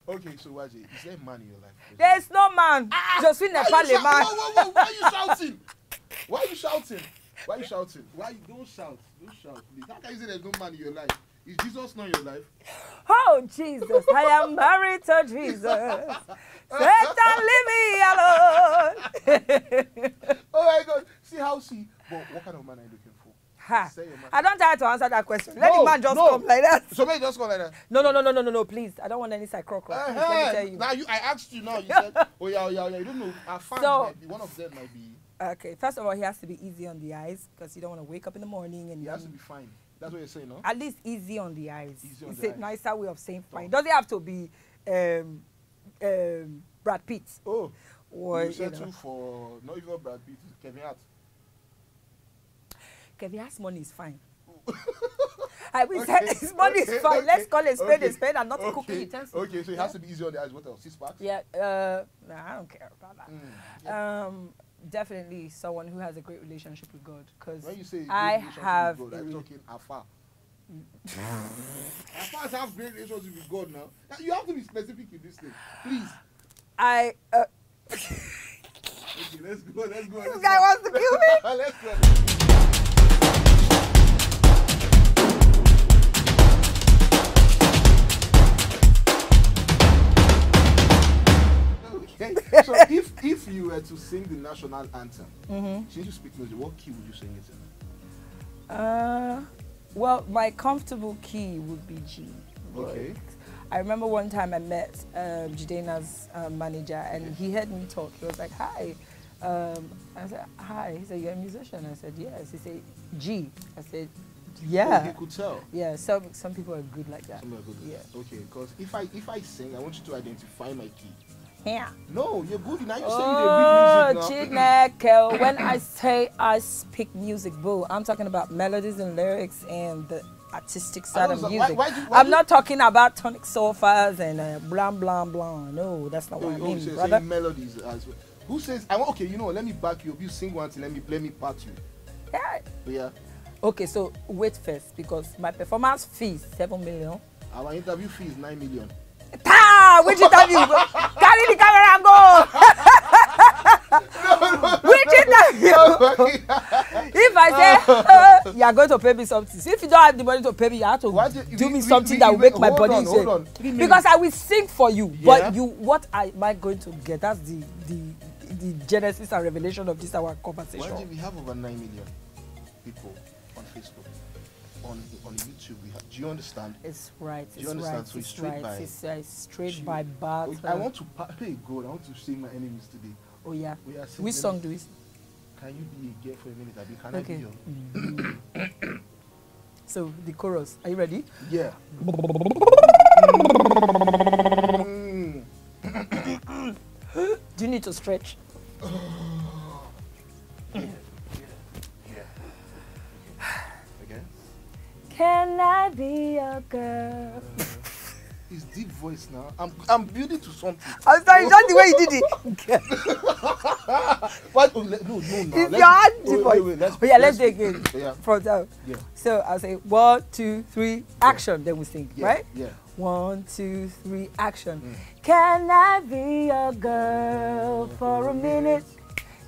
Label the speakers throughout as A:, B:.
A: Okay, so Waje, is there a man in your life?
B: There's no man. Just in the parliament.
A: Whoa, why are you shouting? Why are you shouting? Why are you shouting? Don't shout. Don't shout, please. How can you say there's no man in your life? Is Jesus not in your life?
B: Oh, Jesus, I am married to Jesus. Satan, leave me alone.
A: Oh my God. See how but what kind of man are you looking for?
B: Ha. I don't try to answer that question. Let the man just come like that.
A: So may just come like that?
B: No, please. I don't want any side crock. Let me tell you.
A: Now I asked you now. You said, oh yeah. You don't know. Our fans might be, one of them might be.
B: Okay, first of all, he has to be easy on the eyes because you don't want to wake up in the morning and
A: he has to be fine. That's what you're saying, no?
B: At least easy on the eyes. It's a nicer way of saying fine. Doesn't have to be Brad Pitt.
A: Oh,
B: or
A: you settle for not even Brad Pitt, Kevin Hart.
B: Kevin Hart's money is fine. I will say his money is fine. Okay. Let's call it a spade and not a cooking utensil.
A: Okay, so it has to be easy on the eyes. What else? 6 packs?
B: Yeah. Nah, I don't care about that. Definitely someone who has a great relationship with God. Because
A: when you say
B: I have.
A: With God, are you talking afar? Afar have great relationship with God now. You have to be specific in this thing, please.
B: Okay,
A: let's go. This
B: guy wants to kill me.
A: Let's go. Okay. So if you were to sing the national anthem, since you speak music, what key would you sing it in?
B: Well, my comfortable key would be G.
A: Okay.
B: I remember one time I met Jidena's manager, and he heard me talk. He was like, "Hi." I said, "Hi." He said, "You're a musician?" I said, "Yes." He said, "G." I said, "Yeah."
A: Oh, he could tell.
B: Yeah. Some people are good like that.
A: Some are good.
B: Yeah.
A: Okay. Because if I sing, I want you to identify my key.
B: Yeah.
A: No, you're good. Now you say you read music
B: now. When I say I speak music, boo, I'm talking about melodies and lyrics and the artistic side of music. I'm not talking about tonic sofas and blah blah blah. No, that's not what I mean,
A: so
B: brother.
A: Melodies as well. Who says I want? Okay, you know, let me back you up. You sing one thing, let me part you.
B: Yeah.
A: Yeah.
B: Okay, so wait first because my performance fee is 7 million.
A: Our interview fee is 9 million.
B: Which interview? Carry the camera and go. Which interview? If I say you are going to pay me something, so if you don't have the money to pay me, you have to do me something that will make my body hold on. Because I will sing for you, but what am I going to get? That's the genesis and revelation of this our conversation.
A: Why do we have over 9 million people on Facebook? On YouTube, we have. Do you understand?
B: It's right.
A: Do you understand? So
B: it's straight by birth.
A: I want to pay God. I want to sing my enemies today.
B: Oh yeah. Which song do we sing?
A: Can you be a girl for a minute? Can I be your?
B: So the chorus. Are you ready?
A: Yeah.
B: Do you need to stretch? Can I be a girl?
A: His deep voice now. I'm building to something.
B: I'm sorry, not the way you did it.
A: What? No.
B: If you had deep voice. Let's take it.
A: Yeah.
B: From down. Yeah. So I'll say 1, 2, 3, action. Then we sing, right?
A: Yeah.
B: 1, 2, 3, action. Can I be a girl for a minute?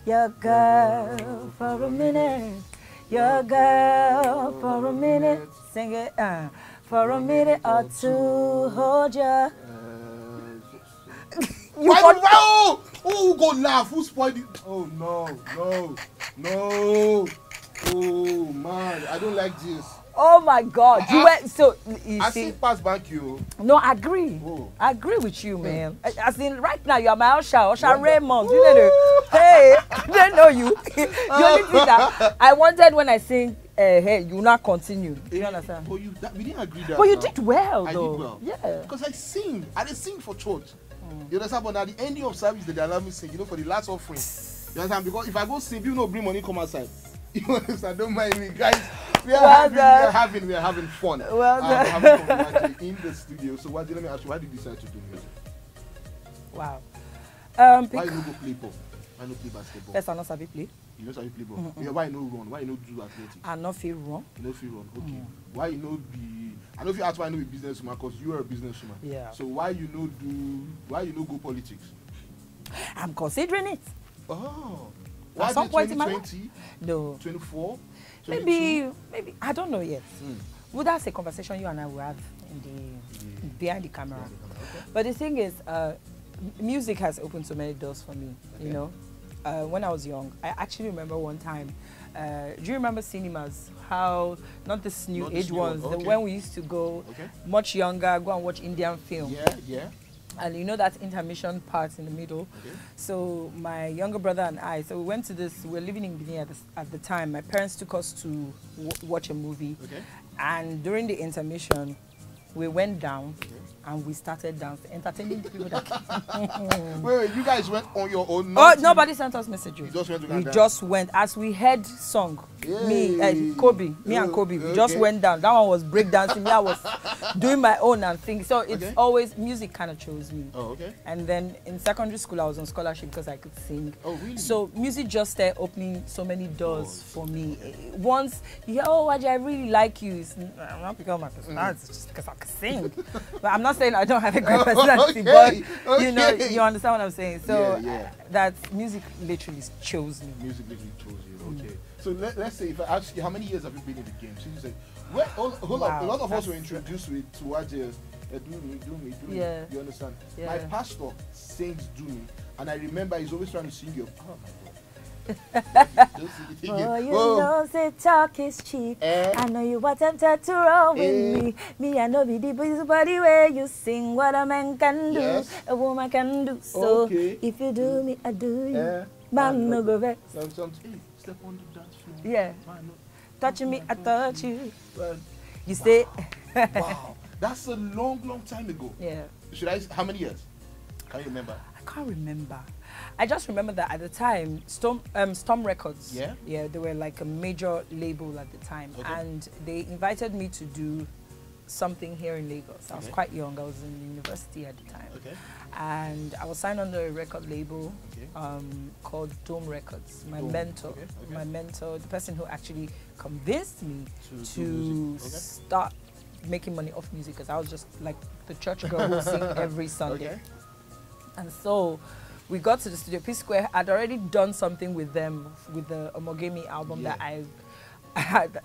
B: Your girl for a minute. Your girl for a minute, sing it, for a minute or two, hold ya.
A: Who go laugh? Who spoiled it? Oh no. Oh man, I don't like this.
B: Oh my God, you went so.
A: I see pass back you.
B: No, I agree. Oh. I agree with you, man. As in, right now you are my Osha Raymond. You know, hey, I don't know you. The only thing that I wanted when I sing, hey, you not continue. You understand?
A: Oh, we didn't agree that.
B: But you did well, though.
A: I did well.
B: Yeah.
A: Because I sing. I didn't sing for church. You understand? But at the ending of service, they allow me sing. You know, for the last offering. You understand? Because if I go sing, people don't bring money come outside. You understand? Don't mind me, guys. We are having fun.
B: Well done.
A: Having fun in the studio. So let me ask you, why did you decide to do music?
B: Wow.
A: Why you no go play ball? Why no play basketball?
B: Yes, I not sabi play.
A: You know sabi play ball. Yeah, why you no run? Why you no do athletics?
B: I no fit run.
A: You no fit run. Okay. Why you no be? I know if you ask why you no be businesswoman, because you are a businesswoman.
B: Yeah.
A: So why you no go politics?
B: I'm considering it.
A: Oh.
B: At some point in my life. No.
A: 24?
B: Maybe I don't know yet. Well, that's a conversation you and I will have in the behind the camera.
A: Okay.
B: But the thing is, music has opened so many doors for me. You know, when I was young, I actually remember one time. Do you remember cinemas? How not this new age ones, the when we used to go much younger, go and watch Indian film.
A: Yeah.
B: And you know that intermission part in the middle. Okay. So my younger brother and I, so we went to this. We were living in Benin at the time. My parents took us to watch a movie. Okay. And during the intermission, we went down and we started dancing, entertaining the people that came.
A: Wait, you guys went on your own?
B: Nobody sent us messages.
A: You just went to
B: we just went. As we heard song, me and Kobe, we just went down. That one was breakdancing. Me, I was doing my own and things. So it's always, music kind of chose me.
A: Oh, okay.
B: And then in secondary school, I was on scholarship because I could sing.
A: Oh, really?
B: So music just started opening so many doors for me. Once you hear, oh, Waje, I really like you. I'm not because of my personality, it's just because I can sing. But I'm not saying I don't have a great personality, but you know, you understand what I'm saying. So that music literally chose me.
A: Music literally chose you. Okay. So let's say if I ask you, how many years have you been in the game? So you say, a lot of us were introduced to Waje. Do me.
B: Yeah.
A: You understand?
B: Yeah.
A: My pastor sings do me, and I remember he's always trying to sing your.
B: Oh, you know, say talk is cheap. I know you were tempted to roll with me. Me, I know be the body where you sing what a man can do, a woman can do. So if you do me, I do you. Man, no go vex.
A: Step on the dance floor.
B: Yeah. Touching me, I touch you. You say.
A: Wow, that's a long time ago.
B: Yeah.
A: How many years? Can you remember?
B: I can't remember. I just remember that at the time, Storm Records, they were like a major label at the time, and they invited me to do something here in Lagos. I was quite young. I was in university at the time, and I was signed under a record label called Dome Records. My mentor, the person who actually convinced me to start making money off music, because I was just like the church girl who sing every Sunday, and so. We got to the studio. P Square had already done something with them with the Omogemi album that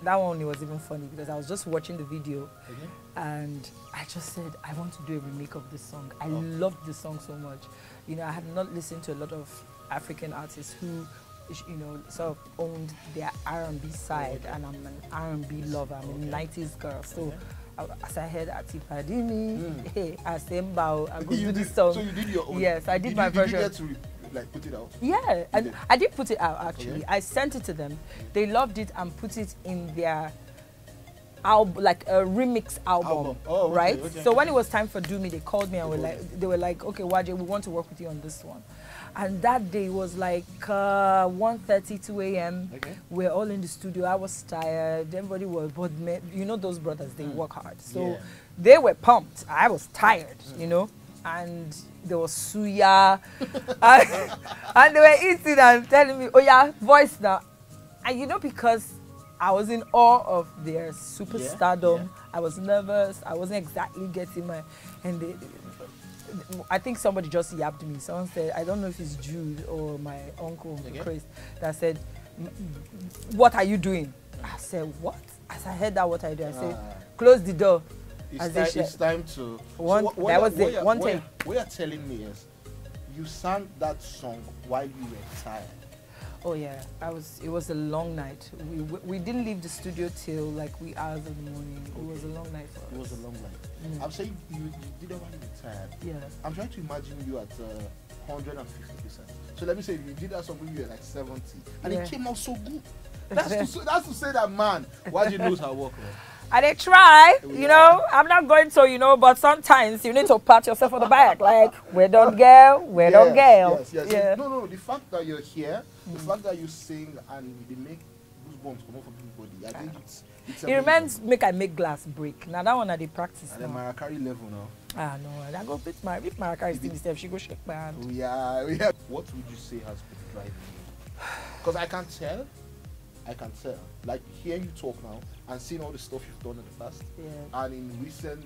B: that one was even funny because I was just watching the video and I just said I want to do a remake of this song. I loved this song so much. You know, I had not listened to a lot of African artists who, you know, sort of owned their R&B side, and I'm an R&B lover. I'm a 90s girl, so. As I heard Atipadimi, hey, I say Mbao, I go do this song.
A: So you did your own?
B: Yes, I did my version.
A: Did you get to like put it out?
B: Yeah, and I did put it out actually. I sent it to them. They loved it and put it in their album, like a remix album, right? So when it was time for Do Me, they called me and they were like, okay, Waje, we want to work with you on this one. And that day was like 1:30, 2 a.m. We're all in the studio. I was tired. Everybody was, but you know those brothers, they work hard. So they were pumped. I was tired, you know. And there was suya. and they were eating and telling me, oh yeah, voice now. And you know, because I was in awe of their superstardom. I was nervous. I wasn't exactly getting my... And I think somebody just yapped me. Someone said, I don't know if it's Jude or my uncle, Chris, that said, what are you doing? I said, what? As I heard that, what I do, I said, close the door.
A: It's time to...
B: What
A: you're telling me is, you sang that song while you were tired.
B: Oh yeah, it was a long night. We didn't leave the studio till like wee hours of the morning. It was a long night for us.
A: It was a long night. I'm saying you did it while you were tired. Yeah. I'm trying to imagine you at 150%. So let me say you did that song when you were like 70, and it came out so good. That's to say that man, Waje knows how to work, man.
B: I did try, you know. I'm not going to, you know, but sometimes you need to pat yourself on the back, like, we don't girl, we don't girl.
A: Yes. Yeah. No, the fact that you're here, the fact that you sing and they make goosebumps come out from everybody, I think it's
B: it reminds I make glass break. Now that one I did practice.
A: And then Maracari level now.
B: Ah no, I go beat if Maracari still the step, she go shake my hand.
A: Yeah. What would you say has been driving you? Because I can tell. Like hearing you talk now and seeing all the stuff you've done in the past.
B: Yeah.
A: And in recent,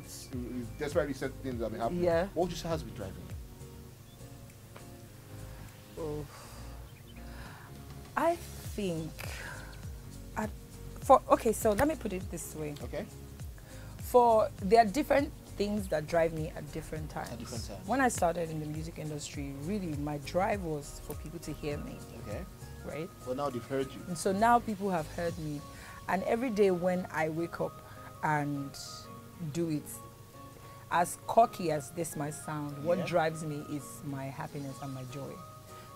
A: despite recent things that have been happening.
B: Yeah.
A: What would you say has been driving you?
B: Oh. I think. Okay, so let me put it this way.
A: Okay.
B: There are different things that drive me at different times.
A: At different times.
B: When I started in the music industry, really my drive was for people to hear me.
A: Okay.
B: Right?
A: Well, now they've heard you.
B: And so now people have heard me. And every day when I wake up and do it, as cocky as this might sound, what drives me is my happiness and my joy.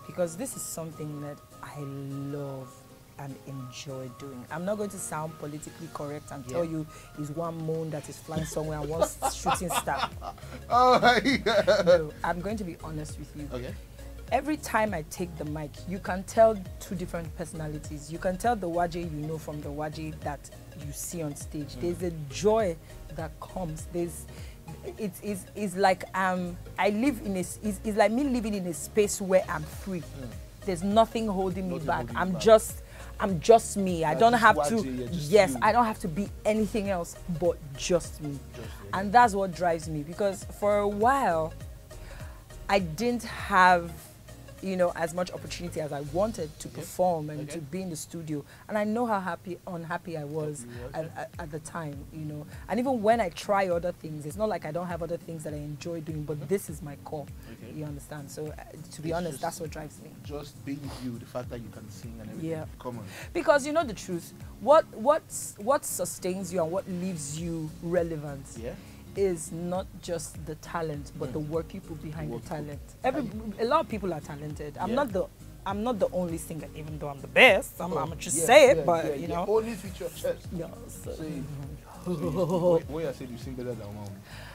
B: Because this is something that I love and enjoy doing. I'm not going to sound politically correct and tell you it's one moon that is flying somewhere and one shooting star.
A: Oh my God.
B: No, I'm going to be honest with you.
A: Okay.
B: Every time I take the mic, you can tell two different personalities. You can tell the Waje you know from the Waje that you see on stage. There's a joy that comes. It's like I live in it's like me living in a space where I'm free. There's nothing holding me back. I'm just me. I don't have to. Yes, I don't have to be anything else but just me. And that's what drives me, because for a while I didn't have, you know, as much opportunity as I wanted to perform and to be in the studio. And I know how unhappy I was at the time, you know. And even when I try other things, it's not like I don't have other things that I enjoy doing, but this is my core. You understand? So to be honest, that's what drives me.
A: Just being you, the fact that you can sing and everything.
B: Yeah.
A: Come on.
B: Because you know the truth, what sustains you and what leaves you relevant is not just the talent, but the work you put behind the talent. A lot of people are talented. I'm not the only singer, even though I'm the best. I'm gonna just say it, but you know.
A: Only with your chest.
B: Yeah.
A: When you said you sing better than Mama.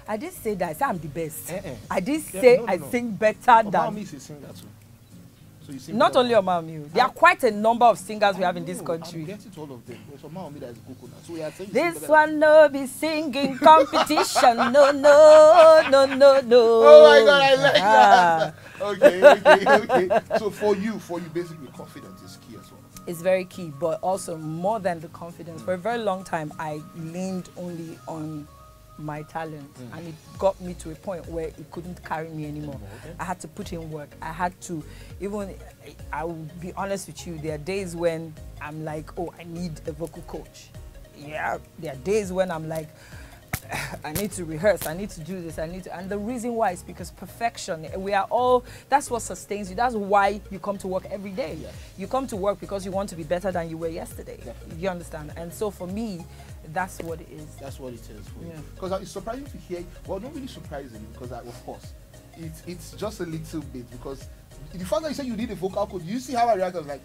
B: I did say that. I said I'm the best. I did say I sing better than.
A: Mama is a singer too. So you sing
B: not only Omami. There are quite a number of singers we have in this country.
A: I'm getting to all of them. There's Omami that is coconut. So we are saying
B: this one no be singing competition. No.
A: Oh my God, I like that. Okay. So for you, basically confidence is key as well.
B: It's very key, but also more than the confidence. For a very long time, I leaned only on my talent, and it got me to a point where it couldn't carry me anymore. I had to put in work. I had to, I will be honest with you, there are days when I'm like, oh, I need a vocal coach. Yeah, there are days when I'm like, I need to rehearse, I need to do this, and the reason why is because perfection, that's what sustains you. That's why you come to work every day. You come to work because you want to be better than you were yesterday. You understand? And so for me, that's what it is.
A: That's what it is for you. Because it's surprising to hear, well, not really surprising, because of course, it's just a little bit, because the fact that you said you need a vocal coach, you see how I react, I was like,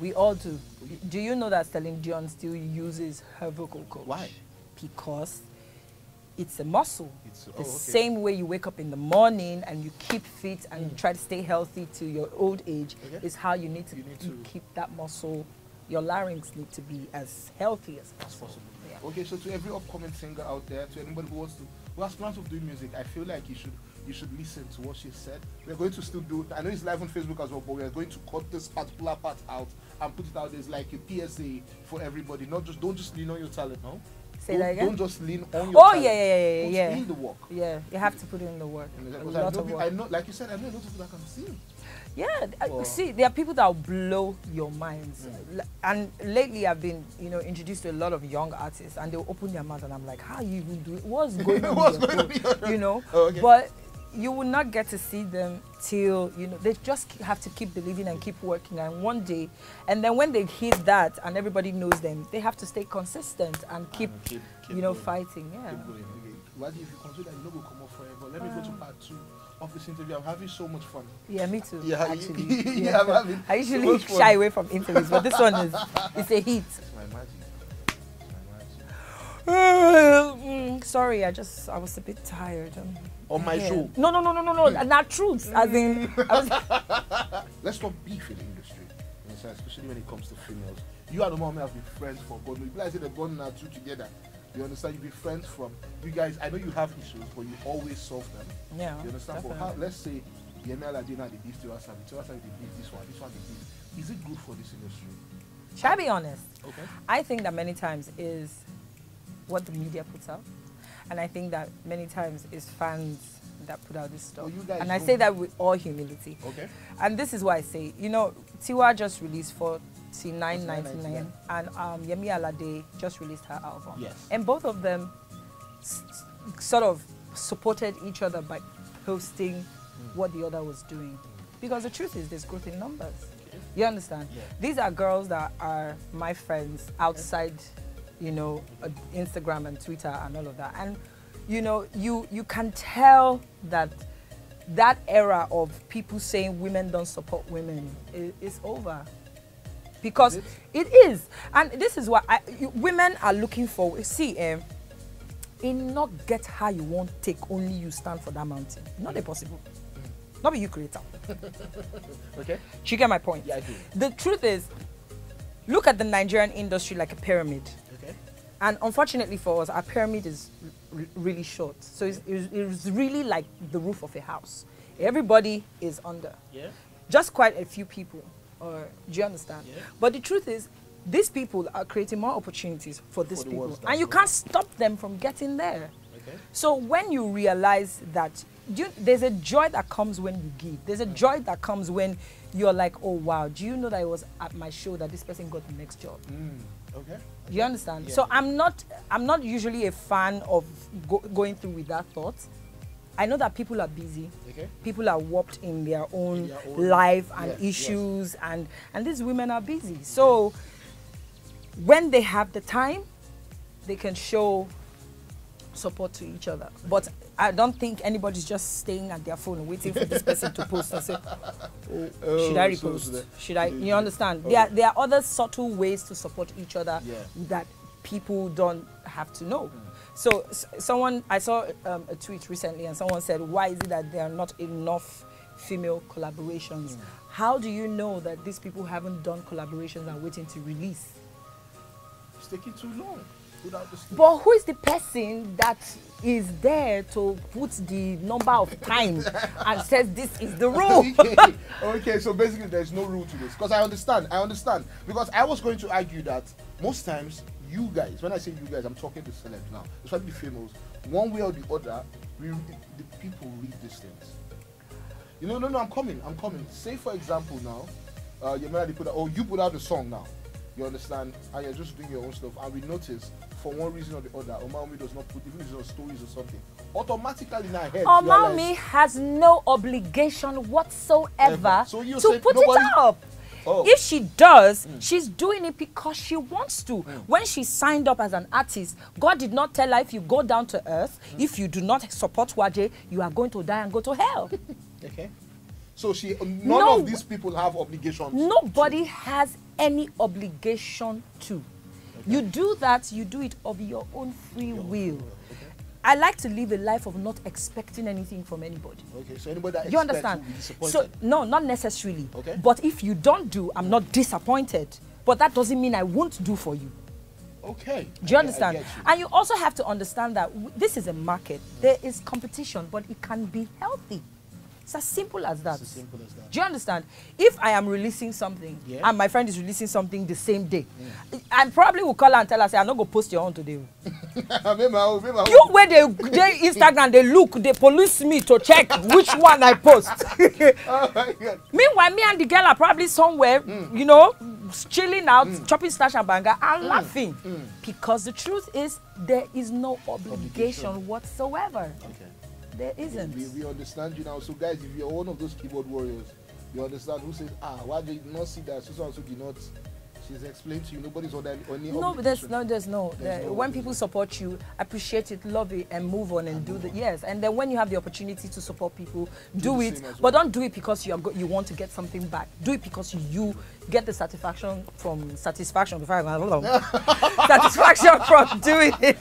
B: we all do. Do you know that Celine Dion still uses her vocal coach?
A: Why?
B: Because it's a muscle. The same way you wake up in the morning and you keep fit and you try to stay healthy to your old age is how you need to keep that muscle. Your larynx need to be as healthy as possible.
A: Okay, so to every upcoming singer out there, to anybody who has plans of doing music, I feel like you should listen to what she said. We're going to still do, I know it's live on Facebook as well, but we're going to cut this particular part out and put it out as like a PSA for everybody. Don't just lean on your talent, no?
B: Say that again?
A: Don't just lean on your talent.
B: Yeah.
A: Put in the work.
B: Yeah, you have to put in the work.
A: I know, like you said, I know a lot of people that can sing.
B: Yeah, see, there are people that will blow your minds. And lately I've been, introduced to a lot of young artists, and they'll open their mouth and I'm like, how you even do it? What's going on? But you will not get to see them till, they just have to keep believing and keep working, and one day, and then when they hit that and everybody knows them, they have to stay consistent and keep fighting. Yeah.
A: Keep going. Waje, if you consider you will come off forever, let me go to part 2 of this interview. I'm having so much fun.
B: Yeah, me too.
A: Yeah,
B: actually.
A: I'm having
B: I usually shy away from interviews, but this one it's a hit.
A: It's my magic.
B: Sorry, I was a bit tired.
A: On my show?
B: No, not truth. As in,
A: let's talk beef in the industry, especially when it comes to females. You and the mom have been friends for God. People like say they're born now two together. You understand? You've been friends from you guys. I know you have issues, but you always solve them.
B: Yeah.
A: You understand? But let's say Yemi Alade now they give to us, and they give this one they give. Is it good for this industry?
B: Shall I be honest?
A: Okay.
B: I think that many times is what the media puts out, and I think that many times is fans that put out this stuff. And I say that with all humility.
A: Okay.
B: And this is why I say, you know, Tiwa just released $49.99, and Yemi Alade just released her album.
A: Yes.
B: And both of them sort of supported each other by posting what the other was doing. Because the truth is, there's growth in numbers. Okay. You understand? Yeah. These are girls that are my friends outside, you know, Instagram and Twitter and all of that. And, you know, you can tell that that era of people saying women don't support women is over. Because it is. And this is what women are looking for. See, in not get how you want take, only you stand for that mountain. Not possible. Not be you creator.
A: Okay.
B: You get my point?
A: Yeah, I do.
B: The truth is, look at the Nigerian industry like a pyramid.
A: Okay.
B: And unfortunately for us, our pyramid is really short. So it's really like the roof of a house. Everybody is under.
A: Yeah.
B: Just quite a few people. Or do you understand?
A: Yeah.
B: But the truth is, these people are creating more opportunities for these people. And you can't stop them from getting there.
A: Okay.
B: So when you realize that there's a joy that comes when you give. There's a joy that comes when you're like, oh wow, do you know that it was at my show that this person got the next job?
A: Okay.
B: You understand?
A: Yeah.
B: So I'm not usually a fan of going through with that thought. I know that people are busy.
A: Okay.
B: People are warped in their own life and
A: yes,
B: issues, and these women are busy. So when they have the time, they can show support to each other. But I don't think anybody's just staying at their phone waiting for this person to post and say, should I repost? Should I? You understand? Okay. There are other subtle ways to support each other that people don't have to know. So I saw a tweet recently, and someone said, why is it that there are not enough female collaborations? How do you know that these people haven't done collaborations and waiting to release?
A: It's taking too long.
B: But who is the person that is there to put the number of time and says this is the rule?
A: Okay, so basically there's no rule to this. Because I understand. Because I was going to argue that most times you guys, when I say you guys, I'm talking to celebs now, especially females, one way or the other, the people read these things. You know, no, I'm coming. Say for example now, you put out the song now. You understand? And you're just doing your own stuff. And we notice, for one reason or the other, Omami does not put, even if it's on stories or something, automatically in our head,
B: Omami has no obligation whatsoever to put it up. Oh. If she does, she's doing it because she wants to. When she signed up as an artist, God did not tell her, if you go down to earth, if you do not support Waje, you are going to die and go to hell.
A: Okay. So none of these people have obligations.
B: Nobody has any obligation to. Okay. You do that, you do it of your own free will. Okay. I like to live a life of not expecting anything from anybody.
A: Okay, so anybody that
B: you understand?
A: Will be disappointed?
B: So no, not necessarily.
A: Okay.
B: But if you don't do, I'm not disappointed. But that doesn't mean I won't do for you.
A: Okay.
B: Do you understand? And you also have to understand that this is a market. There is competition, but it can be healthy. It's as simple as that.
A: It's as simple as that.
B: Do you understand? If I am releasing something and my friend is releasing something the same day, I probably will call her and tell her, say, I'm not going to post your own today. You where they Instagram, they look, they police me to check which one I post.
A: Oh my God.
B: Meanwhile, me and the girl are probably somewhere, you know, chilling out, chopping stash and banger and laughing. Because the truth is, there is no obligation whatsoever.
A: Okay.
B: There isn't.
A: We understand you now. So guys, if you're one of those keyboard warriors, you understand who says, why did you not see that? So did not. She's explained to you. Nobody's on any obligation.
B: There's no. When people support you, appreciate it, love it, and move on and do the yes. And then when you have the opportunity to support people, do it. But don't do it because you want to get something back. Do it because you get the satisfaction from doing it.
A: Satisfaction
B: from doing it.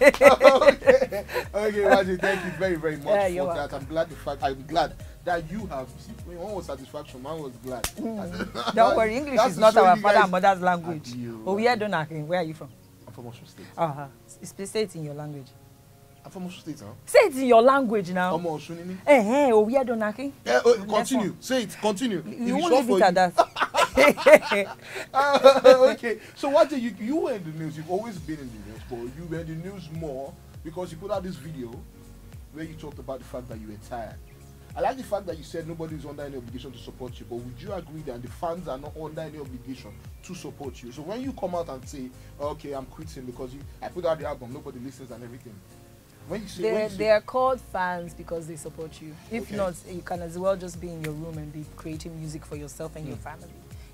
A: Okay, Waje, thank you very, very much for that. I'm glad that you have. One was satisfaction, one was glad.
B: Don't worry, English is not our father and mother's language. Oh, where are you from?
A: I'm from Osun State.
B: Say it in your language.
A: I'm from Osun State, huh?
B: Say it in your language now.
A: I'm Osun.
B: Oh, we are Donaki.
A: Continue. Say it. Continue.
B: You won't leave it at that.
A: Okay. So what did you were in the news? You've always been in the news, but you were in the news more because you put out this video where you talked about the fact that you were tired. I like the fact that you said nobody is under any obligation to support you, but would you agree that the fans are not under any obligation to support you? So when you come out and say, okay, I'm quitting because I put out the album, nobody listens and everything. When you say
B: they are called fans because they support you. If not, you can as well just be in your room and be creating music for yourself and your family.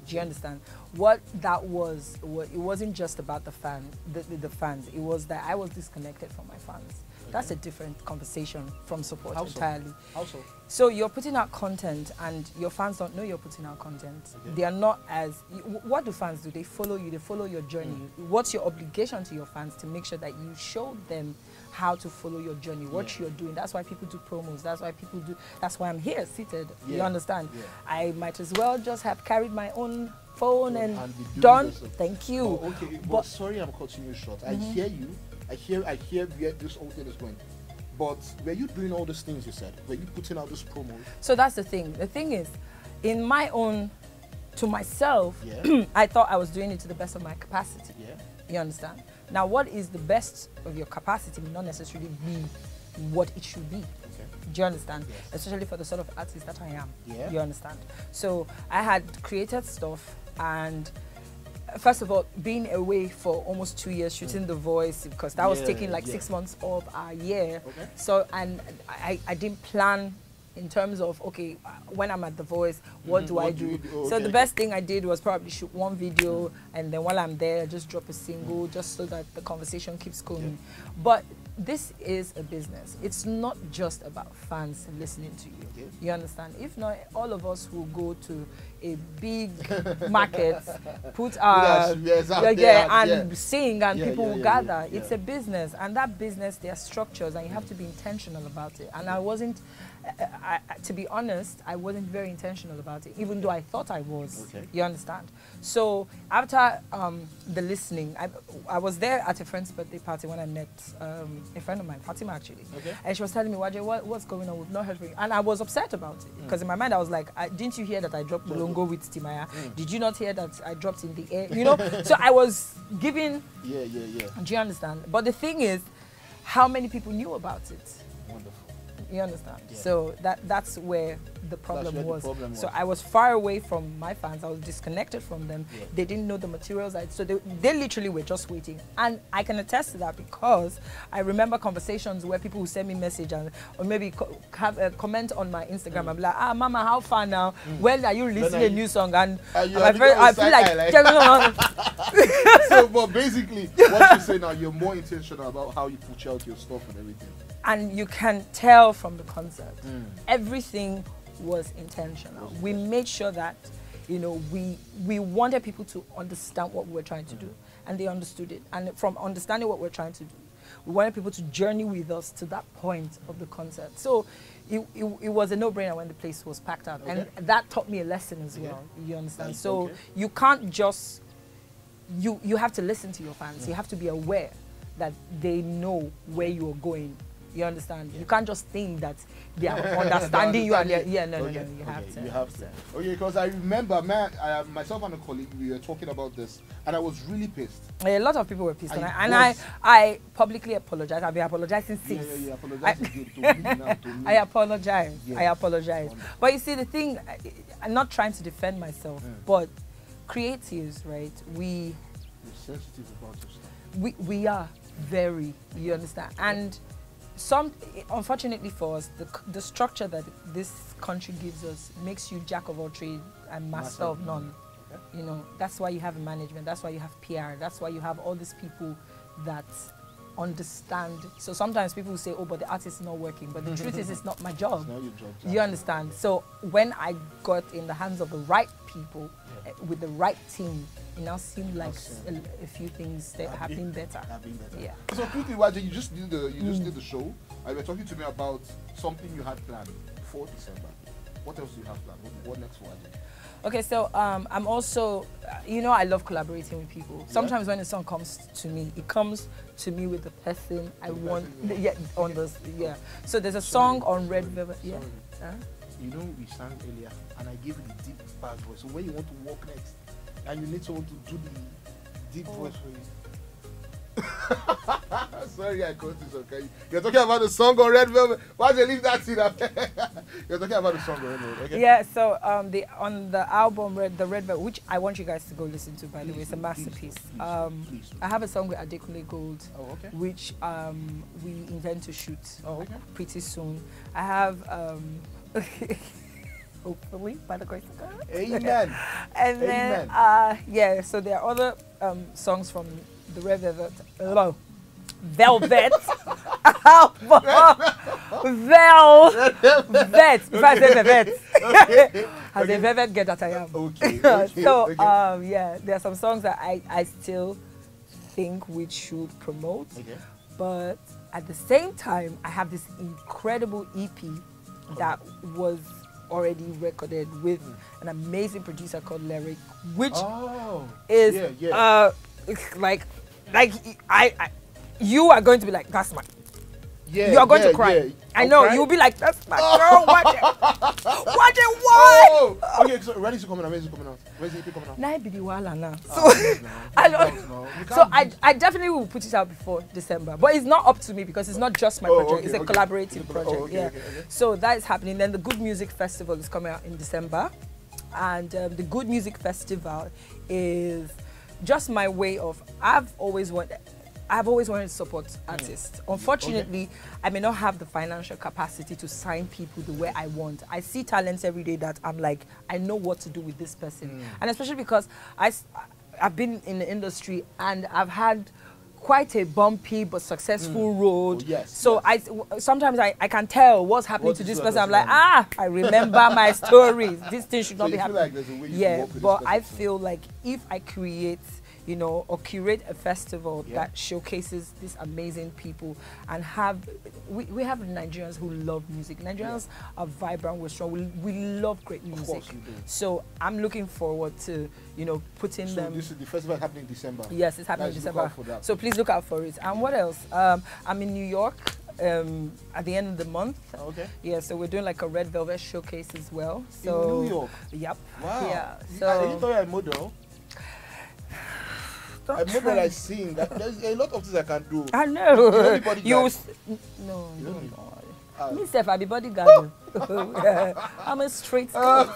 B: Do you understand? What that was, it wasn't just about the fans. It was that I was disconnected from my fans. That's a different conversation from support entirely.
A: How so?
B: So you're putting out content and your fans don't know you're putting out content. Okay. They are not as... What do fans do? They follow you. They follow your journey. What's your obligation to your fans? To make sure that you show them how to follow your journey, what you're doing. That's why people do promos. That's why people do... That's why I'm here seated. You understand? I might as well just have carried my own phone and done. Thank you.
A: Oh, okay, but sorry I'm cutting you short. I hear you. I hear where this whole thing is going. But were you doing all these things you said? Were you putting out this promo?
B: So that's the thing. The thing is, in my own, to myself, I thought I was doing it to the best of my capacity. You understand? Now, what is the best of your capacity may not necessarily be what it should be. Do you understand? Especially for the sort of artist that I am. You understand? So I had created stuff, and first of all, being away for almost 2 years shooting The Voice, because that was taking like 6 months of a year. So, and I didn't plan in terms of, okay, when I'm at The Voice, what do I do? So the best thing I did was probably shoot one video, and then while I'm there, just drop a single, just so that the conversation keeps going. But this is a business. It's not just about fans listening to you. You understand? If not, all of us will go to a big market, put our and sing, and people will gather. It's a business, and that business, there are structures, and you have to be intentional about it. And I wasn't, to be honest, I wasn't very intentional about it, even though I thought I was. You understand? So after the listening, I was there at a friend's birthday party when I met a friend of mine, Fatima actually, and she was telling me, Waje, what's going on? We've not heard from you. And I was upset about it, because in my mind I was like, didn't you hear that I dropped Bolongo with Timaya? Did you not hear that I dropped In the Air? You know, so I was giving, do you understand? But the thing is, how many people knew about it?
A: Wonderful.
B: You understand? So that's where the problem was. So I was far away from my fans. I was disconnected from them. They didn't know the materials. So they literally were just waiting. And I can attest to that, because I remember conversations where people would send me message or maybe have a comment on my Instagram. I'm like, Mama, how far now? When are you releasing a new song? And I feel like...
A: So, but basically, what you say now, you're more intentional about how you put out your stuff and everything.
B: And you can tell from the concert, everything was intentional. We made sure that, you know, we wanted people to understand what we were trying to do, and they understood it. And from understanding what we're trying to do, we wanted people to journey with us to that point of the concert. So it was a no-brainer when the place was packed out, and that taught me a lesson as well. You understand? So you can't just, you have to listen to your fans. You have to be aware that they know where you are going. You understand? You can't just think that they are understanding you and you have to.
A: You have to. Okay, because I remember, myself and a colleague, we were talking about this, and I was really pissed.
B: A lot of people were pissed, I publicly apologize. I've been apologizing since. I apologize. I apologize. But you see, the thing, I'm not trying to defend myself, but creatives, right? We're
A: sensitive about your stuff.
B: We are very. You understand? And unfortunately for us, the structure that this country gives us makes you jack of all trades and master of none. You know, that's why you have management, that's why you have PR, that's why you have all these people that understand. So sometimes people say, oh, but the artist is not working, but the truth is, it's not my job.
A: It's not your job.
B: You understand? So when I got in the hands of the right people, with the right team, it now seemed like a few things that have been better. Yeah.
A: So quickly, Waje, you just did the show. You were talking to me about something you had planned before December. What else do you have planned? What next for Waje?
B: Okay, so I'm also, I love collaborating with people. Sometimes when a song comes to me, it comes to me with the person I want. So there's a song on Red Velvet. Yeah.
A: You know, we sang earlier, and I gave you the deep bass voice. So when you want to walk next, and you need someone to do the deep voice for you. Sorry, I caught this. Okay, you're talking about the song on Red Velvet. Why did you leave that in? You're talking about the song on Red Velvet. Okay.
B: Yeah. So on the album the Red Velvet, which I want you guys to go listen to. By the way, it's a masterpiece.
A: Please.
B: I have a song with Adekunle Gold,
A: okay.
B: which we intend to shoot pretty soon. I have hopefully, by the grace of God.
A: Amen.
B: And then so there are other songs from the Red Velvet. Velvet. Velvet. If I say Velvet. As a Velvet girl that I am.
A: Okay.
B: So, there are some songs that I still think we should promote. Okay. But at the same time, I have this incredible EP that was already recorded with an amazing producer called Lyric, which is you are going to be like, that's my. You are going to cry. I know. You'll be like, that's my girl. Watch it. Watch it. What?
A: Oh. Okay, so when is it coming out? When is it coming out? When is it coming out?
B: Now be the wala now. So I definitely will put it out before December, but it's not up to me because it's not just my project. It's a collaborative project. Okay. So that is happening. Then the Good Music Festival is coming out in December, and the Good Music Festival is just my way of. I've always wanted to support artists. Unfortunately, I may not have the financial capacity to sign people the way I want. I see talents every day that I'm like, I know what to do with this person. And especially because I've been in the industry and I've had quite a bumpy but successful road. So sometimes I can tell what's happening to this person. I'm like, I remember my stories. This thing should not be happening. Like there's a way you but I feel like if I create or curate a festival that showcases these amazing people and we have Nigerians who love music. Nigerians are vibrant, we're strong, we love great music. Of course we do. So I'm looking forward to, putting them. So this is the festival happening in December? Yes, it's happening in December. So please look out for it. And what else? I'm in New York at the end of the month. Okay. Yeah, so we're doing like a Red Velvet showcase as well. So in New York? Yep. Wow. Yeah. So you thought you're a model? I know that I sing. There's a lot of things I can do. I know. No. Myself, I be bodyguard. I'm a straight girl.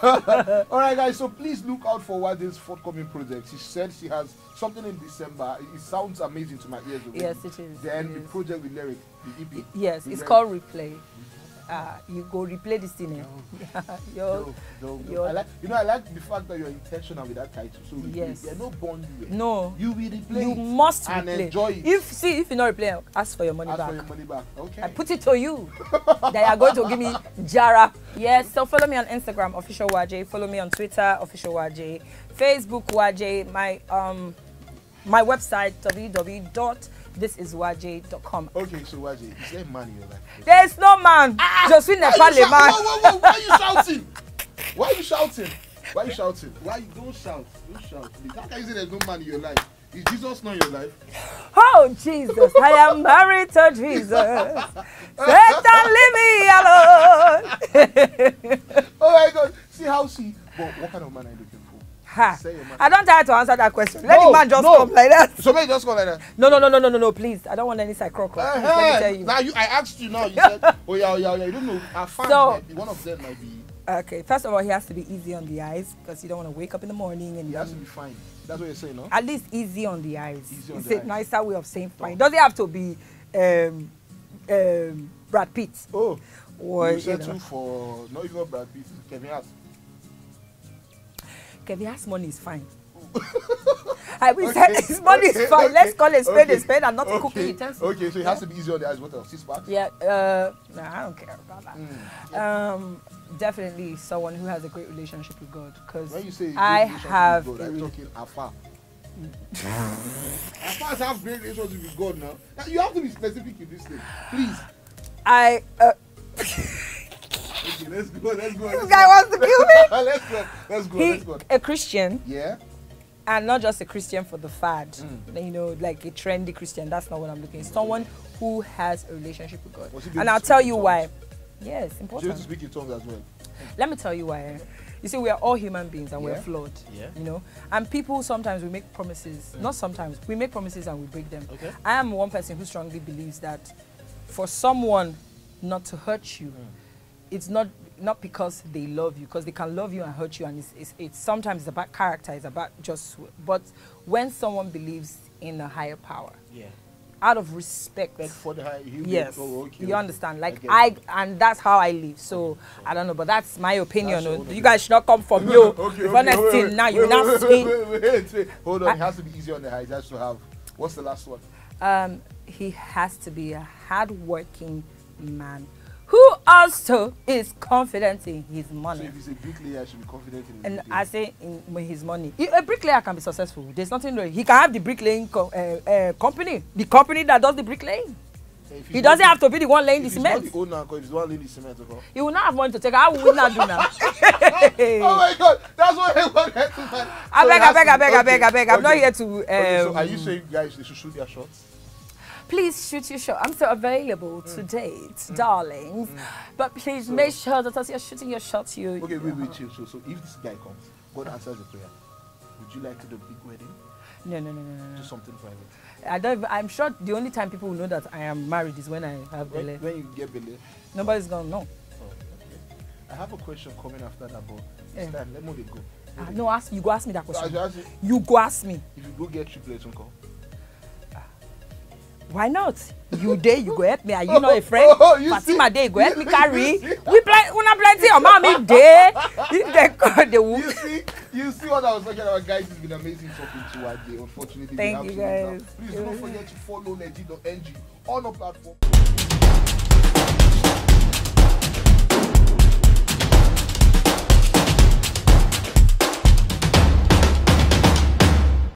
B: All right, guys. So please look out for Waje's forthcoming project. She said she has something in December. It sounds amazing to my ears. Yes, it is. Then the project with Lyric, the EP. Yes, it's called Replay. You go replay this thing. I like the fact that you're intentional with that title. So yes, you're not born you. No, you will replay. You must and replay. Enjoy it. If you not replay, ask for your money back. Ask for your money back. Okay. I put it to you that you are going to give me Jara. Yes. So follow me on Instagram, official Waje. Follow me on Twitter, official Waje. Facebook Waje. My website www.thisiswaje.com. Okay, so Waje, is there a man in your life? There's no man. Just in the family, man. Whoa, why are you shouting? Why are you shouting? Why are you shouting? Why you don't shout? Don't shout, please. How can you say there's no man in your life? Is Jesus not in your life? Oh, Jesus, I am married to Jesus. Satan, leave me alone. Oh my God. See how but what kind of man are you looking for? I don't try to answer that question. Let the man just come like that. So may just come like that? No, please. I don't want any side crock. Let me tell you. Now I asked you now. You said, oh yeah. You don't know. Our fans might be, one of them might be. Okay, first of all, he has to be easy on the eyes because you don't want to wake up in the morning and he has to be fine. That's what you're saying, no? At least easy on the eyes. It's a nicer way of saying fine. Does it have to be Brad Pitt? Oh, or you settle for not even Brad Pitt. Kevin Hart. Kevin Hart's money is fine. We said his money is fine. Let's call it spade and not cooking utensils. Okay, so it has to be easy on the eyes. What else? 6 packs? Yeah. I don't care about that. Definitely someone who has a great relationship with God. Because I have. With God, I'm talking afar. Afar have great relationship with God now. You have to be specific in this thing, please.
A: Let's go.
B: This guy wants to kill me.
A: Let's go.
B: He's a Christian.
A: Yeah.
B: And not just a Christian for the fad, you know, like a trendy Christian. That's not what I'm looking for. Someone who has a relationship with God. And I'll tell you why. Yes, important.
A: You to speak in tongues as well.
B: Let me tell you why. You see, we are all human beings and we're flawed.
A: Yeah.
B: You know, and people sometimes we make promises. Not sometimes we make promises and we break them.
A: Okay.
B: I am one person who strongly believes that for someone not to hurt you, it's not because they love you, because they can love you and hurt you, and it's sometimes it's about character, it's about just. But when someone believes in a higher power, out of respect,
A: like for the higher,
B: yes, you understand. Like and that's how I live. So I don't know, but that's my opinion. You guys should not come from you. Honestly, now you're not
A: wait. Hold on, it has to be easy on the high. It has to have. What's the last one?
B: He has to be a hardworking man who also is confident in his money.
A: So if he's a bricklayer, he should be confident in his
B: and
A: money.
B: I say in his money. A bricklayer can be successful. There's nothing wrong. He can have the bricklaying company, the company that does the bricklaying. He doesn't have to be the one laying the cement.
A: He's not the owner, because he's the one laying the cement.
B: He will not have money to take. How will we not do now?
A: Oh my God, that's what I wanted to man.
B: I beg. I'm not here to.
A: So are you saying guys they should shoot their shots?
B: Please shoot your shot. I'm still available to date, darlings. But please make sure that as you're shooting your shots, you.
A: Okay, wait, chill. So if this guy comes, God answers the prayer, would you like to do a big wedding?
B: No.
A: Do something private.
B: I'm sure the only time people will know that I am married is when I have Bele.
A: When you get Bele?
B: Nobody's gonna know.
A: Oh, okay. I have a question coming after that, but this time, let me go.
B: No, you go ask me that question.
A: You
B: go ask me.
A: If you go get triplets, uncle.
B: Why not? You there, you go help me. Are you not a friend? Fatima there, you go help me carry. We plenty of mommy there.
A: You see what I was talking about, guys. It's been amazing talking to Waje. Unfortunately,
B: thank you guys.
A: Please don't forget to follow Legit.ng on our platform.